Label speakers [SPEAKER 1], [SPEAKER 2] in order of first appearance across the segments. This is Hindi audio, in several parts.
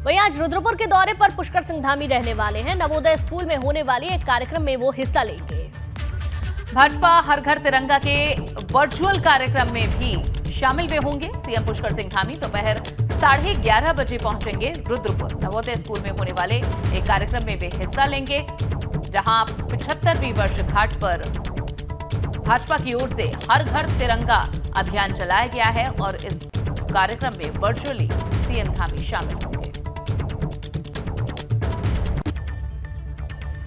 [SPEAKER 1] वहीं आज रुद्रपुर के दौरे पर पुष्कर सिंह धामी रहने वाले हैं। नवोदय स्कूल में होने वाली एक कार्यक्रम में वो हिस्सा लेंगे।
[SPEAKER 2] भाजपा हर घर तिरंगा के वर्चुअल कार्यक्रम में भी शामिल वे होंगे। सीएम पुष्कर सिंह धामी दोपहर 11:30 बजे पहुंचेंगे रुद्रपुर। नवोदय स्कूल में होने वाले एक कार्यक्रम में वे हिस्सा लेंगे, जहां 75वीं वर्षगांठ पर भाजपा की ओर से हर घर तिरंगा अभियान चलाया गया है और इस कार्यक्रम में वर्चुअली सीएम धामी शामिल होंगे।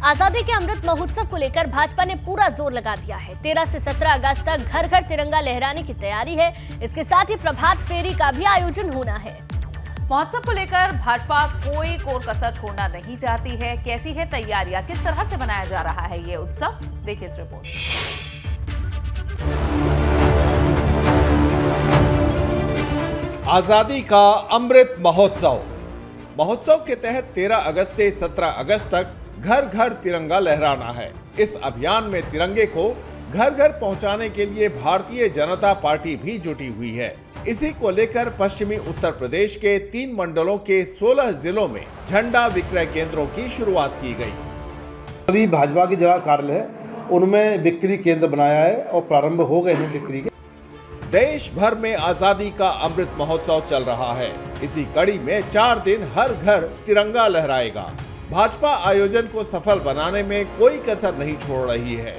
[SPEAKER 1] आजादी के अमृत महोत्सव को लेकर भाजपा ने पूरा जोर लगा दिया है। 13 से 17 अगस्त तक घर घर तिरंगा लहराने की तैयारी है। इसके साथ ही प्रभात फेरी का भी आयोजन होना है।
[SPEAKER 2] महोत्सव को लेकर भाजपा कोई कोर कसर छोड़ना नहीं चाहती है। कैसी है तैयारियां, किस तरह से मनाया जा रहा है ये उत्सव, देखिए इस रिपोर्ट।
[SPEAKER 3] आजादी का अमृत महोत्सव के तहत 13 अगस्त से 17 अगस्त तक घर घर तिरंगा लहराना है। इस अभियान में तिरंगे को घर घर पहुंचाने के लिए भारतीय जनता पार्टी भी जुटी हुई है। इसी को लेकर पश्चिमी उत्तर प्रदेश के 3 मंडलों के 16 जिलों में झंडा विक्रय केंद्रों की शुरुआत की गई।
[SPEAKER 4] अभी भाजपा के जिला कार्यालय है, उनमें बिक्री केंद्र बनाया है और प्रारंभ हो गए हैं बिक्री के।
[SPEAKER 3] देश भर में आजादी का अमृत महोत्सव चल रहा है। इसी कड़ी में 4 दिन हर घर तिरंगा लहराएगा। भाजपा आयोजन को सफल बनाने में कोई कसर नहीं छोड़ रही है।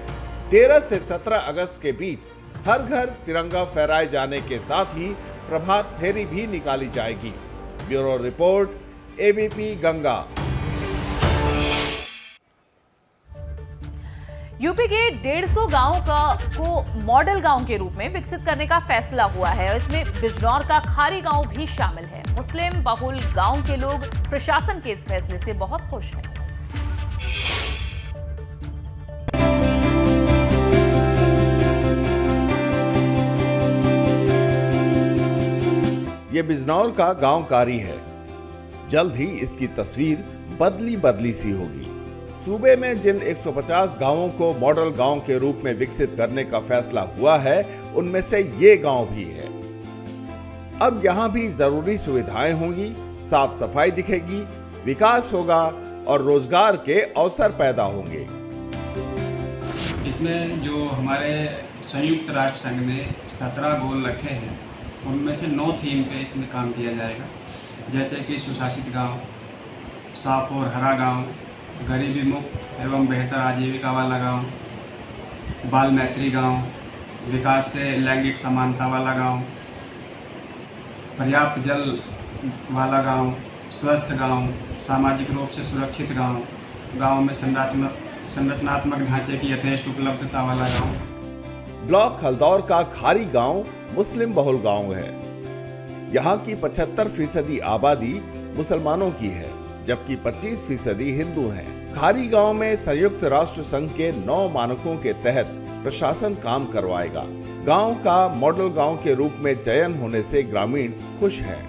[SPEAKER 3] 13 से 17 अगस्त के बीच हर घर तिरंगा फहराए जाने के साथ ही प्रभात फेरी भी निकाली जाएगी। Bureau report, ABP Ganga.
[SPEAKER 2] UP के 150 गांवों को मॉडल गांव के रूप में विकसित करने का फैसला हुआ है और इसमें बिजनौर का खारी गांव भी शामिल है। मुस्लिम बहुल गांव के लोग प्रशासन के इस फैसले से बहुत खुश हैं।
[SPEAKER 3] ये बिजनौर का गांव कारी है। जल्द ही इसकी तस्वीर बदली सी होगी। सूबे में जिन 150 गांवों को मॉडल गांव के रूप में विकसित करने का फैसला हुआ है, उनमें से ये गांव भी है। अब यहाँ भी जरूरी सुविधाएं होंगी, साफ सफाई दिखेगी, विकास होगा और रोजगार के अवसर पैदा होंगे।
[SPEAKER 5] इसमें जो हमारे संयुक्त राष्ट्र संघ ने 17 गोल रखे हैं, उनमें से 9 थीम पे इसमें काम किया जाएगा, जैसे कि सुशासित गांव, साफ और हरा गांव, गरीबी मुक्त एवं बेहतर आजीविका वाला गांव, बाल मैत्री गांव, विकास से लैंगिक समानता वाला गांव, पर्याप्त जल वाला गांव, स्वस्थ गांव, सामाजिक रूप से सुरक्षित गांव, गांव में संरचनात्मक ढांचे की यथेष्ट उपलब्धता वाला गांव।
[SPEAKER 3] ब्लॉक हल्दौर का खारी गांव मुस्लिम बहुल गांव है। यहाँ की 75% आबादी मुसलमानों की है, जबकि 25% हिंदू हैं। खारी गांव में संयुक्त राष्ट्र संघ के 9 मानकों के तहत प्रशासन काम करवाएगा। गांव का मॉडल गांव के रूप में चयन होने से ग्रामीण खुश हैं।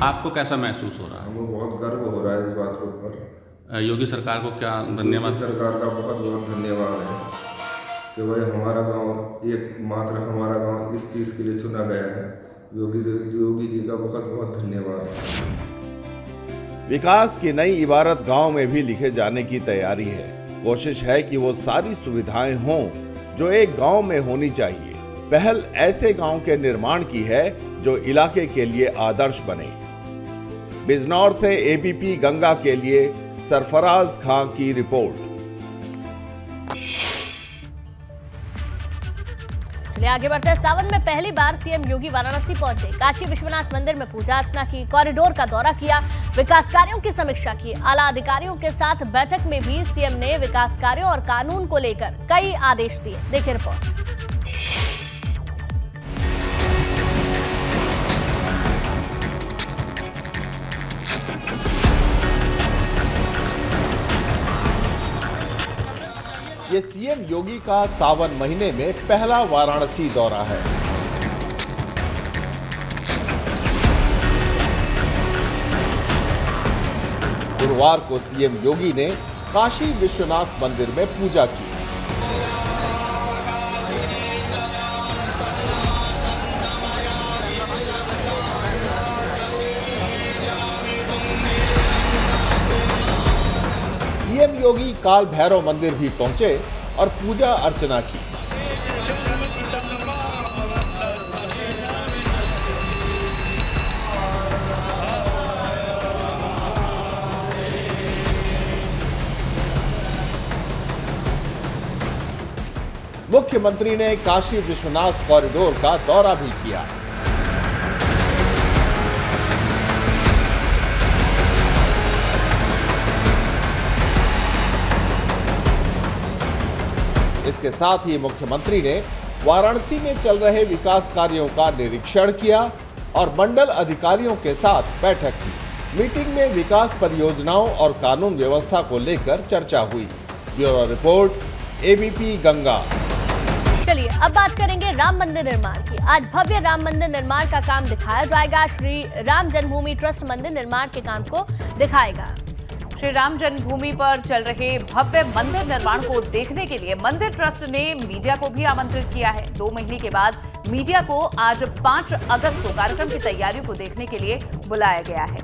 [SPEAKER 6] आपको कैसा महसूस हो रहा है?
[SPEAKER 7] हमें बहुत गर्व हो रहा है इस बात के ऊपर।
[SPEAKER 6] योगी सरकार को क्या धन्यवाद?
[SPEAKER 7] सरकार का बहुत बहुत धन्यवाद है कि भाई हमारा गांव, एकमात्र हमारा गांव इस चीज़ के लिए चुना गया है। योगी जी का बहुत बहुत धन्यवाद है।
[SPEAKER 3] विकास की नई इबारत गांव में भी लिखे जाने की तैयारी है। कोशिश है कि वो सारी सुविधाएं हों जो एक गांव में होनी चाहिए। पहल ऐसे गांव के निर्माण की है जो इलाके के लिए आदर्श बने। बिजनौर से एबीपी गंगा के लिए सरफराज खां की रिपोर्ट।
[SPEAKER 1] चलिए आगे बढ़ते हैं। सावन में पहली बार सीएम योगी वाराणसी पहुंचे। काशी विश्वनाथ मंदिर में पूजा अर्चना की, कॉरिडोर का दौरा किया, विकास कार्यों की समीक्षा की। आला अधिकारियों के साथ बैठक में भी सीएम ने विकास कार्यों और कानून को लेकर कई आदेश दिए। देखिए रिपोर्ट।
[SPEAKER 3] ये सीएम योगी का सावन महीने में पहला वाराणसी दौरा है। गुरुवार को सीएम योगी ने काशी विश्वनाथ मंदिर में पूजा की। योगी काल भैरव मंदिर भी पहुंचे और पूजा अर्चना की। मुख्यमंत्री ने काशी विश्वनाथ कॉरिडोर का दौरा भी किया। इसके साथ ही मुख्यमंत्री ने वाराणसी में चल रहे विकास कार्यों का निरीक्षण किया और मंडल अधिकारियों के साथ बैठक की। मीटिंग में विकास परियोजनाओं और कानून व्यवस्था को लेकर चर्चा हुई। Bureau report, ABP Ganga.
[SPEAKER 1] चलिए अब बात करेंगे राम मंदिर निर्माण की। आज भव्य राम मंदिर निर्माण का काम दिखाया जाएगा। श्री राम जन्मभूमि ट्रस्ट मंदिर निर्माण के काम को दिखाएगा।
[SPEAKER 2] श्री राम जन्मभूमि पर चल रहे भव्य मंदिर निर्माण को देखने के लिए मंदिर ट्रस्ट ने मीडिया को भी आमंत्रित किया है। 2 महीने के बाद मीडिया को आज 5 अगस्त को कार्यक्रम की तैयारियों को देखने के लिए बुलाया गया है।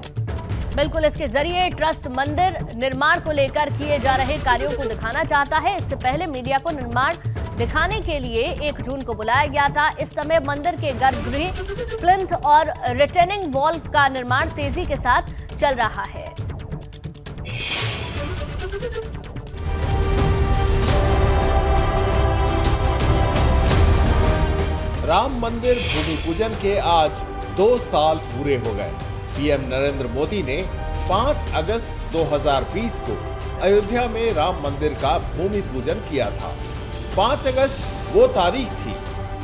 [SPEAKER 1] बिल्कुल, इसके जरिए ट्रस्ट मंदिर निर्माण को लेकर किए जा रहे कार्यों को दिखाना चाहता है। इससे पहले मीडिया को निर्माण दिखाने के लिए 1 जून को बुलाया गया था। इस समय मंदिर के गर्भगृह, प्लिंथ और रिटेनिंग वॉल का निर्माण तेजी के साथ चल रहा है।
[SPEAKER 3] राम मंदिर भूमि पूजन के आज 2 साल पूरे हो गए। पीएम नरेंद्र मोदी ने 5 अगस्त 2020 को अयोध्या में राम मंदिर का भूमि पूजन किया था। 5 अगस्त वो तारीख थी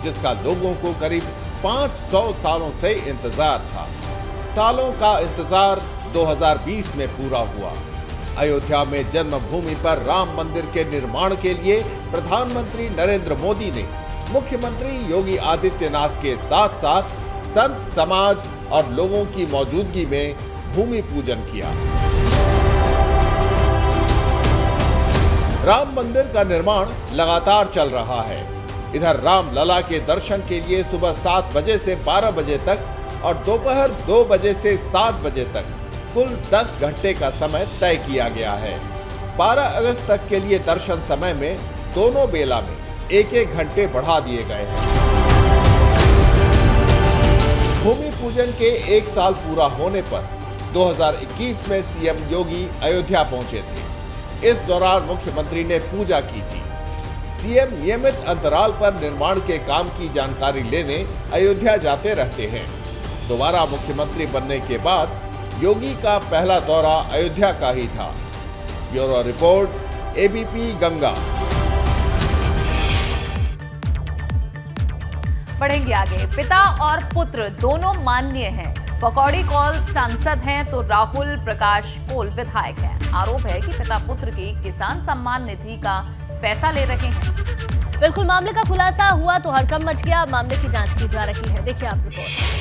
[SPEAKER 3] जिसका लोगों को करीब 500 सालों से इंतजार था। सालों का इंतजार 2020 में पूरा हुआ। अयोध्या में जन्मभूमि पर राम मंदिर के निर्माण के लिए प्रधानमंत्री नरेंद्र मोदी ने मुख्यमंत्री योगी आदित्यनाथ के साथ साथ संत समाज और लोगों की मौजूदगी में भूमि पूजन किया। राम मंदिर का निर्माण लगातार चल रहा है। इधर राम लला के दर्शन के लिए सुबह 7 बजे से 12 बजे तक और दोपहर 2 बजे से 7 बजे तक कुल 10 घंटे का समय तय किया गया है। 12 अगस्त तक के लिए दर्शन समय में दोनों बेला में 1-1 घंटे बढ़ा दिए गए हैं। भूमि पूजन के 1 साल पूरा होने पर 2021 में सीएम योगी अयोध्या पहुंचे थे। इस दौरान मुख्यमंत्री ने पूजा की थी। सीएम नियमित अंतराल पर निर्माण के काम की जानकारी लेने अयोध्या जाते रहते हैं। दोबारा मुख्यमंत्री बनने के बाद योगी का पहला दौरा अयोध्या का ही था। Bureau report, ABP Ganga.
[SPEAKER 2] बढ़ेंगे आगे। पिता और पुत्र दोनों माननीय हैं। पकौड़ी कौल सांसद हैं तो राहुल प्रकाश कोल विधायक हैं। आरोप है कि पिता पुत्र की किसान सम्मान निधि का पैसा ले रहे हैं।
[SPEAKER 1] बिल्कुल, मामले का खुलासा हुआ तो हड़कंप मच गया। मामले की जांच की जा रही है। देखिए आप रिपोर्ट।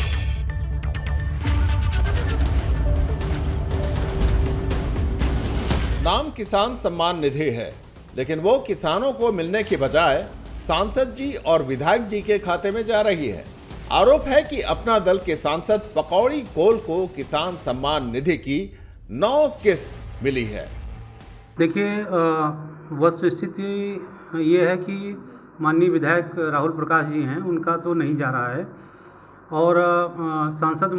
[SPEAKER 3] नाम किसान सम्मान निधि है, लेकिन वो किसानों को मिलने के बजाय सांसद जी और विधायक जी के खाते में जा रही है। आरोप है कि अपना दल के सांसद पकौड़ी कोल को किसान सम्मान निधि की 9 किस्त मिली है।
[SPEAKER 8] देखिए, वस्तुस्थिति ये है कि माननीय विधायक राहुल प्रकाश जी हैं, उनका तो नहीं जा रहा है और सांसद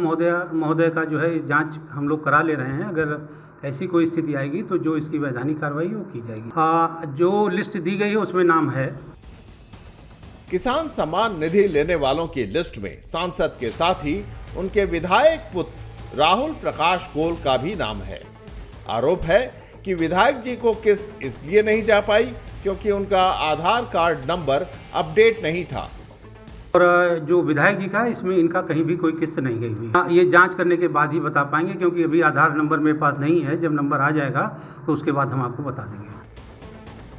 [SPEAKER 8] महोदय का जो है जांच हम लोग करा ले रहे हैं। अगर ऐसी कोई स्थिति आएगी तो जो इसकी वैधानिक कार्रवाई वो की जाएगी। जो लिस्ट दी गई है उसमें नाम है।
[SPEAKER 3] किसान सम्मान निधि लेने वालों की लिस्ट में सांसद के साथ ही उनके विधायक पुत्र राहुल प्रकाश कोल का भी नाम है। आरोप है कि विधायक जी को किस्त इसलिए नहीं जा पाई क्योंकि उनका आधार कार्ड नंबर अपडेट नहीं था।
[SPEAKER 8] और जो विधायक जी का, इसमें इनका कहीं भी कोई किस्त नहीं गई हुई। ये जांच करने के बाद ही बता पाएंगे क्योंकि अभी आधार नंबर मेरे पास नहीं है। जब नंबर आ जाएगा तो उसके बाद हम आपको बता देंगे।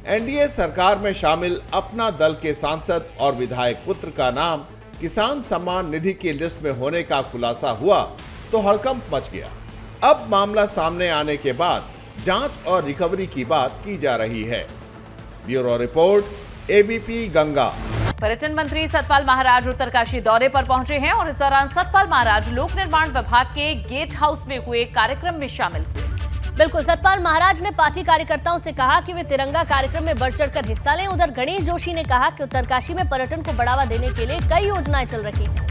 [SPEAKER 3] एनडीए सरकार में शामिल अपना दल के सांसद और विधायक पुत्र का नाम किसान सम्मान निधि की लिस्ट में होने का खुलासा हुआ तो हड़कंप मच गया। अब मामला सामने आने के बाद जांच और रिकवरी की बात की जा रही है। Bureau report, ABP Ganga.
[SPEAKER 2] पर्यटन मंत्री सतपाल महाराज उत्तरकाशी दौरे पर पहुंचे हैं और इस दौरान सतपाल महाराज लोक निर्माण विभाग के गेट हाउस में हुए कार्यक्रम में शामिल हुए।
[SPEAKER 1] बिल्कुल, सतपाल महाराज ने पार्टी कार्यकर्ताओं से कहा कि वे तिरंगा कार्यक्रम में बढ़ चढ़कर हिस्सा लें। उधर गणेश जोशी ने कहा कि उत्तरकाशी में पर्यटन को बढ़ावा देने के लिए कई योजनाएं चल रही हैं।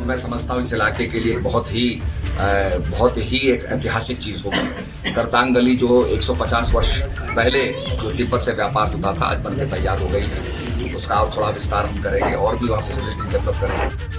[SPEAKER 9] मैं समझता हूँ इस इलाके के लिए बहुत ही एक ऐतिहासिक चीज होगी। करतांग गली जो 150 वर्ष पहले जो तिब्बत से व्यापार होता था, आज बनकर तैयार हो गई है। उसका और थोड़ा विस्तार हम करेंगे और भी वहाँ फैसिलिटी डेवलप करेंगे।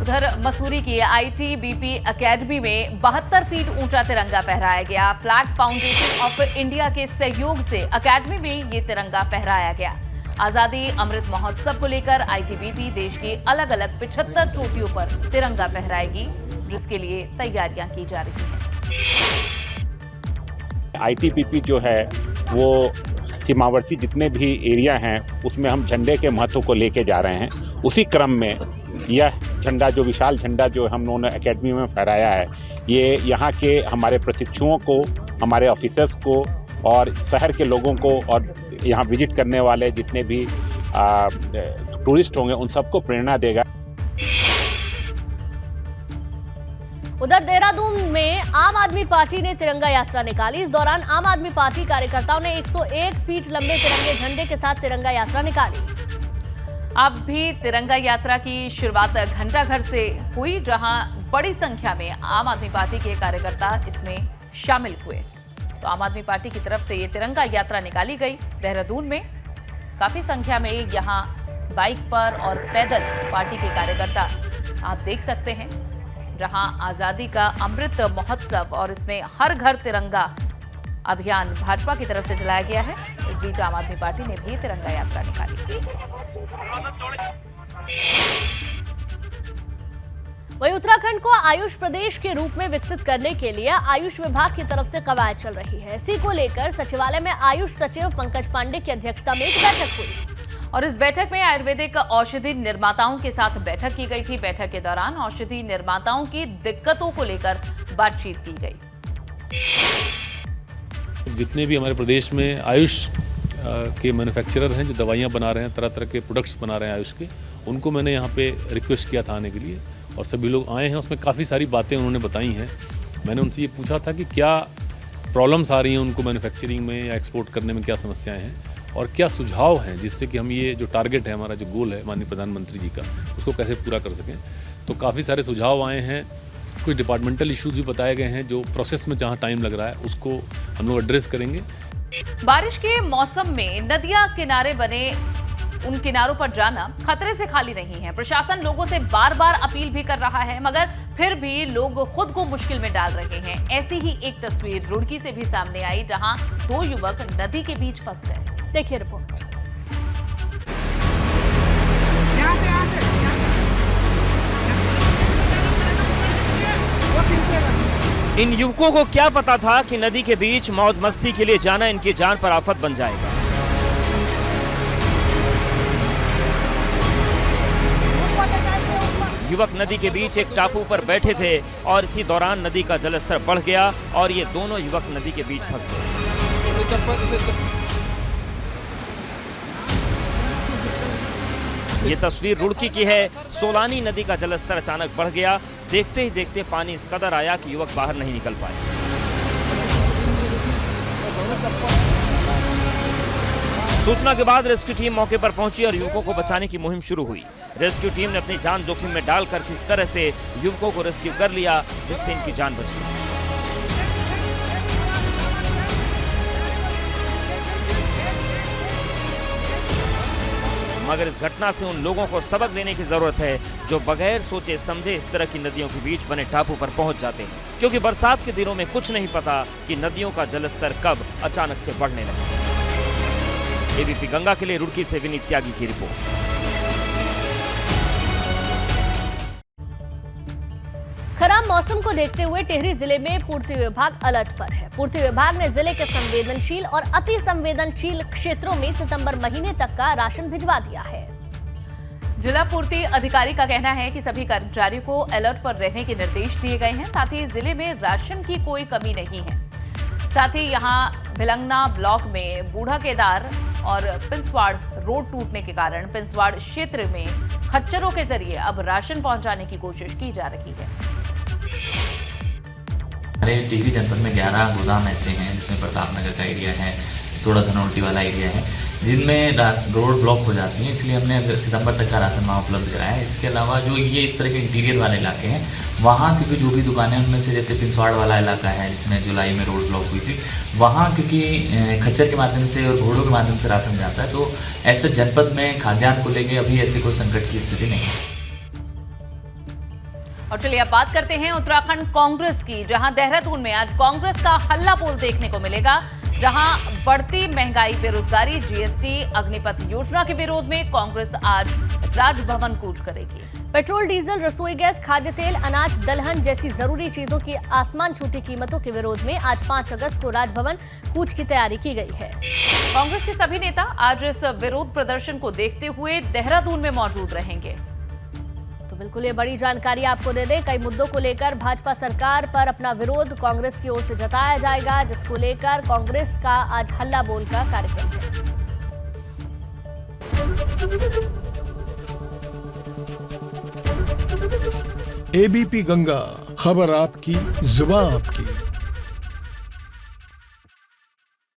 [SPEAKER 2] उधर मसूरी की ITBP एकेडमी में 72 फीट ऊंचा तिरंगा फहराया गया। फ्लैग फाउंडेशन ऑफ इंडिया के सहयोग से एकेडमी में ये तिरंगा फहराया गया। आजादी अमृत महोत्सव को लेकर ITBP देश की अलग अलग 75 चोटियों पर तिरंगा फहराएगी, जिसके लिए तैयारियां की जा रही हैं।
[SPEAKER 10] ITBP जो है वो सीमावर्ती जितने भी एरिया हैं उसमें हम झंडे के महत्व को लेके जा रहे हैं। उसी क्रम में यह झंडा, जो विशाल झंडा जो हम लोगों ने एकेडमी में फहराया है, ये यहाँ के हमारे प्रशिक्षुओं को, हमारे ऑफिसर्स को और शहर के लोगों को और यहाँ विजिट करने वाले जितने भी टूरिस्ट होंगे उन सबको प्रेरणा देगा।
[SPEAKER 1] उधर देहरादून में आम आदमी पार्टी ने तिरंगा यात्रा निकाली। इस दौरान आम आदमी पार्टी कार्यकर्ताओं ने 101 फीट लंबे तिरंगे झंडे के साथ तिरंगा यात्रा निकाली।
[SPEAKER 2] अब भी तिरंगा यात्रा की शुरुआत घंटाघर से हुई, जहां बड़ी संख्या में आम आदमी पार्टी के कार्यकर्ता इसमें शामिल हुए। तो आम आदमी पार्टी की तरफ से ये तिरंगा यात्रा निकाली गई। देहरादून में काफी संख्या में यहां बाइक पर और पैदल पार्टी के कार्यकर्ता आप देख सकते हैं, जहां आजादी का अमृत महोत्सव और इसमें हर घर तिरंगा अभियान भाजपा की तरफ से चलाया गया है। इस बीच आम आदमी पार्टी ने भी तिरंगा यात्रा निकाली।
[SPEAKER 1] वहीं उत्तराखंड को आयुष प्रदेश के रूप में विकसित करने के लिए आयुष विभाग की तरफ से कवायद चल रही है। इसी को लेकर सचिवालय में आयुष सचिव पंकज पांडे की अध्यक्षता में एक बैठक हुई
[SPEAKER 2] और इस बैठक में आयुर्वेदिक औषधि निर्माताओं के साथ बैठक की गई थी। बैठक के दौरान औषधि निर्माताओं की दिक्कतों को लेकर बातचीत की गई।
[SPEAKER 11] जितने भी हमारे प्रदेश में आयुष के मैन्युफैक्चरर हैं, जो दवाइयां बना रहे हैं, तरह तरह के प्रोडक्ट्स बना रहे हैं आयुष के, उनको मैंने यहाँ पे रिक्वेस्ट किया था आने के लिए और सभी लोग आए हैं। उसमें काफ़ी सारी बातें उन्होंने बताई हैं। मैंने उनसे ये पूछा था कि क्या प्रॉब्लम्स आ रही हैं उनको मैन्युफैक्चरिंग में या एक्सपोर्ट करने में, क्या समस्याएं हैं और क्या सुझाव हैं जिससे कि हम ये जो टारगेट है, हमारा जो गोल है माननीय प्रधानमंत्री जी का, उसको कैसे पूरा कर सकें। तो काफ़ी सारे सुझाव आए हैं। कुछ डिपार्टमेंटल इश्यूज भी बताए गए हैं, जो प्रोसेस में जहाँ टाइम लग रहा है उसको हम लोग एड्रेस करेंगे।
[SPEAKER 2] बारिश के मौसम में नदियां किनारे बने उन किनारों पर जाना खतरे से खाली नहीं है। प्रशासन लोगों से बार बार अपील भी कर रहा है, मगर फिर भी लोग खुद को मुश्किल में डाल रहे हैं। ऐसी ही एक तस्वीर रुड़की से भी सामने आई, जहां 2 युवक नदी के बीच फंस गए।
[SPEAKER 1] देखिए रिपोर्ट।
[SPEAKER 12] इन युवकों को क्या पता था कि नदी के बीच मौज मस्ती के लिए जाना इनकी जान पर आफत बन जाएगा। युवक नदी के बीच एक टापू पर बैठे थे और इसी दौरान नदी का जलस्तर बढ़ गया और ये दोनों युवक नदी के बीच फंस गए। ये तस्वीर रुड़की की है। सोलानी नदी का जलस्तर अचानक बढ़ गया। देखते ही देखते पानी इस कदर आया कि युवक बाहर नहीं निकल पाए। सूचना के बाद रेस्क्यू टीम मौके पर पहुंची और युवकों को बचाने की मुहिम शुरू हुई। रेस्क्यू टीम ने अपनी जान जोखिम में डालकर किस तरह से युवकों को रेस्क्यू कर लिया, जिससे इनकी जान बच गई। मगर इस घटना से उन लोगों को सबक लेने की जरूरत है जो बगैर सोचे समझे इस तरह की नदियों के बीच बने टापू पर पहुंच जाते हैं, क्योंकि बरसात के दिनों में कुछ नहीं पता कि नदियों का जलस्तर कब अचानक से बढ़ने लगे। एबीपी गंगा के लिए रुड़की से विनीत त्यागी की रिपोर्ट।
[SPEAKER 1] खराब मौसम को देखते हुए टिहरी जिले में पूर्ति विभाग अलर्ट पर है। पूर्ति विभाग ने जिले के संवेदनशील और अति संवेदनशील क्षेत्रों में सितंबर महीने तक का राशन भिजवा दिया है।
[SPEAKER 2] जिला पूर्ति अधिकारी का कहना है कि सभी कर्मचारियों को अलर्ट पर रहने के निर्देश दिए गए हैं। साथ ही जिले में राशन की कोई कमी नहीं है। साथ ही यहाँ भिलंगना ब्लॉक में बूढ़ा केदार और पिंसवाड़ रोड टूटने के कारण पिंसवाड़ क्षेत्र में खच्चरों के जरिए अब राशन पहुंचाने की कोशिश की जा रही है।
[SPEAKER 13] हमारे टिहरी जनपद में 11 गोदाम ऐसे हैं जिसमें प्रताप नगर का एरिया है, थोड़ा धनौल्टी वाला एरिया है, जिनमें रोड ब्लॉक हो जाती हैं। इसलिए हमने सितंबर तक का राशन वहाँ उपलब्ध कराया है। इसके अलावा जो ये इस तरह के इंटीरियर वाले इलाके हैं वहाँ क्योंकि जो भी दुकानें उनमें से जैसे पिंसवाड़ वाला इलाका है जिसमें जुलाई में रोड ब्लॉक हुई थी, वहाँ क्योंकि खच्चर के माध्यम से और घोड़ों के माध्यम से राशन जाता है, तो ऐसे जनपद में खाद्यान्न को लेकर अभी ऐसी कोई संकट की स्थिति नहीं है।
[SPEAKER 2] और चलिए अब बात करते हैं उत्तराखंड कांग्रेस की, जहां देहरादून में आज कांग्रेस का हल्ला बोल देखने को मिलेगा। जहां बढ़ती महंगाई, बेरोजगारी, जीएसटी, अग्निपथ योजना के विरोध में कांग्रेस आज राजभवन कूच करेगी।
[SPEAKER 1] पेट्रोल, डीजल, रसोई गैस, खाद्य तेल, अनाज, दलहन जैसी जरूरी चीजों की आसमान छूती कीमतों के विरोध में आज 5 अगस्त को राजभवन कूच की तैयारी की गई है।
[SPEAKER 2] कांग्रेस के सभी नेता आज इस विरोध प्रदर्शन को देखते हुए देहरादून में मौजूद रहेंगे।
[SPEAKER 1] बिल्कुल ये बड़ी जानकारी आपको दे दें, कई मुद्दों को लेकर भाजपा सरकार पर अपना विरोध कांग्रेस की ओर से जताया जाएगा, जिसको लेकर कांग्रेस का आज हल्ला बोल का कार्यक्रम है।
[SPEAKER 14] एबीपी गंगा, खबर आपकी, जुबान आपकी।